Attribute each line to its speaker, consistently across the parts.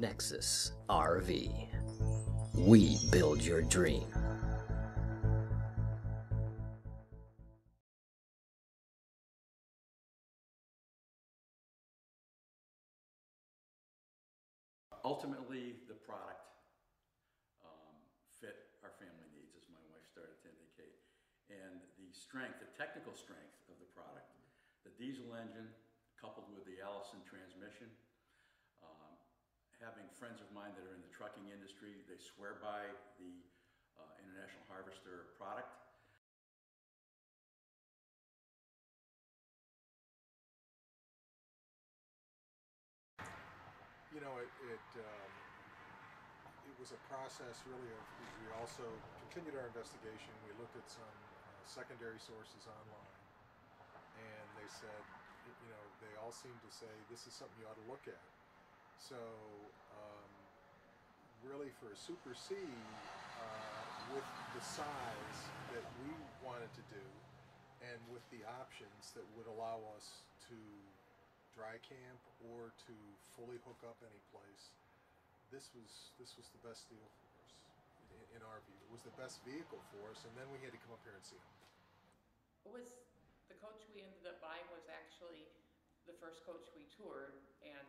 Speaker 1: NeXus RV. We build your dream.
Speaker 2: Ultimately, the product fit our family needs, as my wife started to indicate. And the strength, the technical strength of the product, the diesel engine coupled with the Allison transmission. Having friends of mine that are in the trucking industry, they swear by the International Harvester product.
Speaker 3: You know, it was a process really of, we also continued our investigation. We looked at some secondary sources online, and they said, you know, they all seemed to say this is something you ought to look at. So really for a Super C, with the size that we wanted to do, and with the options that would allow us to dry camp or to fully hook up any place, this was the best deal for us in our view. It was the best vehicle for us, and then we had to come up here and see it.
Speaker 4: The coach we ended up buying was actually the first coach we toured, and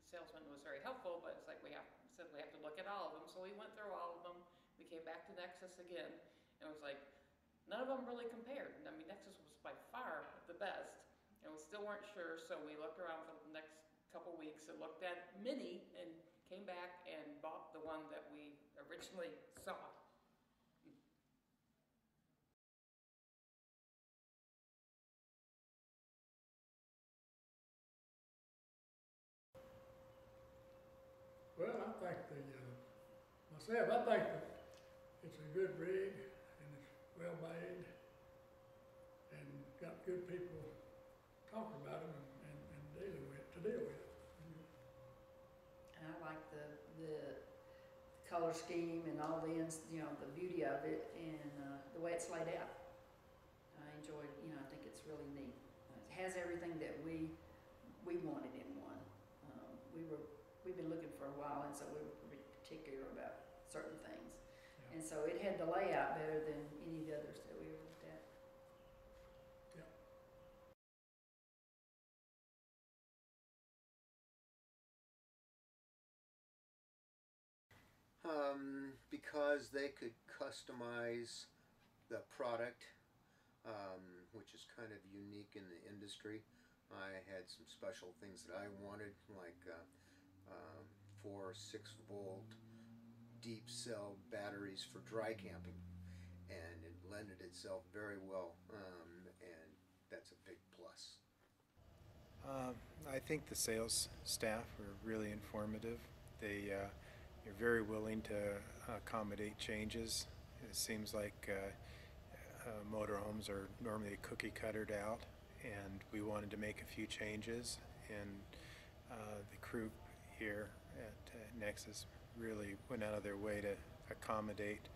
Speaker 4: the salesman was very helpful, but it's like we have to look at all of them. So we went through all of them. We came back to NeXus again, and it was like none of them really compared. I mean, NeXus was by far the best, and we still weren't sure. So we looked around for the next couple weeks and looked at many, and came back and bought the one that we originally saw.
Speaker 5: Well, I think myself, I think that it's a good rig and it's well made and got good people talking about it and deal with it.
Speaker 6: And I like the color scheme and all the the beauty of it and the way it's laid out. I enjoyed, I think it's really neat. It has everything that we wanted in one. We've been looking for a while, and so we were pretty particular about certain things. Yeah. And so it had the layout better than any of the others that we looked at.
Speaker 7: Yeah. Because they could customize the product, which is kind of unique in the industry. I had some special things that I wanted, like 4 6-volt deep cell batteries for dry camping, and it lended itself very well, and that's a big plus.
Speaker 8: I think the sales staff were really informative. They're very willing to accommodate changes. It seems like motorhomes are normally cookie cuttered out, and we wanted to make a few changes, and the crew here at NeXus really went out of their way to accommodate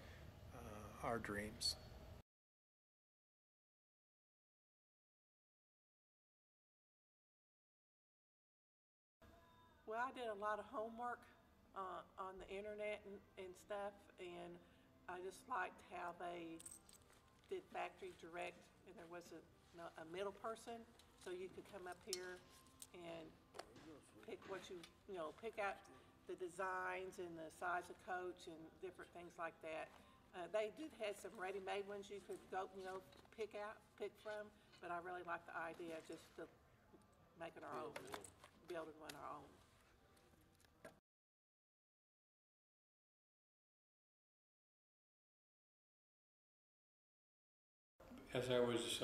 Speaker 8: our dreams.
Speaker 9: Well, I did a lot of homework on the internet and stuff, and I just liked how they did factory direct, and there was a middle person, so you could come up here and pick what pick out the designs and the size of coach and different things like that. They did have some ready-made ones you could go, pick from, but I really like the idea of just making our own, building one our own.
Speaker 10: As I was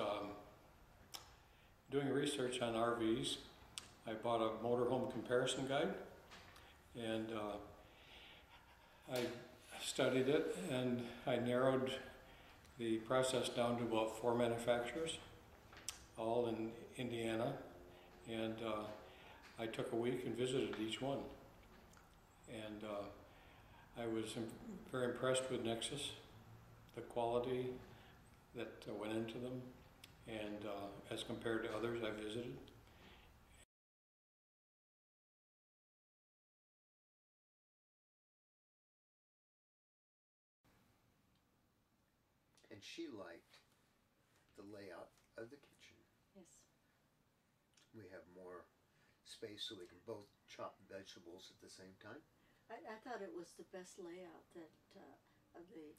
Speaker 10: doing research on RVs, I bought a motorhome comparison guide, and I studied it, and I narrowed the process down to about 4 manufacturers, all in Indiana, and I took a week and visited each one, and I was very impressed with NeXus, the quality that went into them, and as compared to others I visited.
Speaker 7: and she liked the layout of the kitchen.
Speaker 6: Yes.
Speaker 7: We have more space so we can both chop vegetables at the same time.
Speaker 11: I thought it was the best layout that of the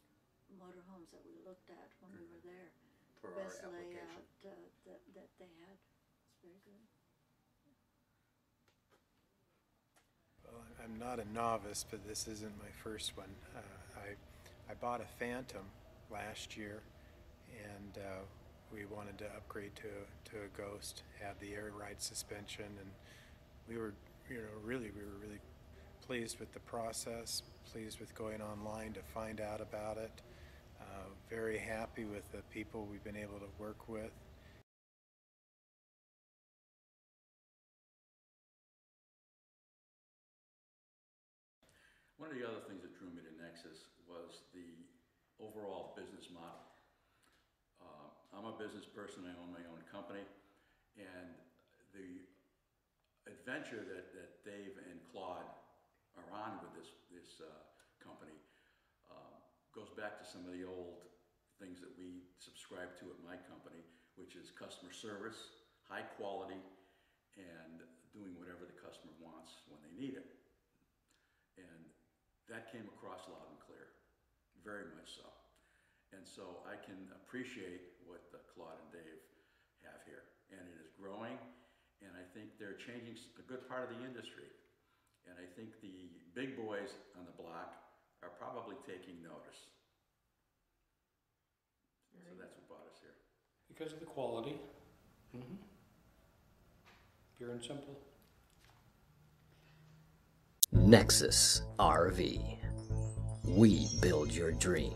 Speaker 11: motorhomes that we looked at when we were there.
Speaker 7: For
Speaker 11: The
Speaker 7: our
Speaker 11: best
Speaker 7: application.
Speaker 11: layout that they had. It's very good.
Speaker 8: Well, I'm not a novice, but this isn't my first one. I bought a Phantom last year, and we wanted to upgrade to a Ghost, have the air ride suspension, and we were really pleased with the process, pleased with going online to find out about it. Very happy with the people we've been able to work with.
Speaker 2: One of the other things that drew me to NeXus was the overall business model. I'm a business person, I own my own company, and the adventure that Dave and Claude are on with this company goes back to some of the old things that we subscribe to at my company, which is customer service, high quality, and doing whatever the customer wants when they need it. And that came across loud and clear, very much so. And so I can appreciate what Claude and Dave have here. And it is growing, and I think they're changing a good part of the industry. And I think the big boys on the block are probably taking notice. So that's what brought us here.
Speaker 10: Because of the quality. Pure and simple.
Speaker 1: NeXus RV. We build your dream.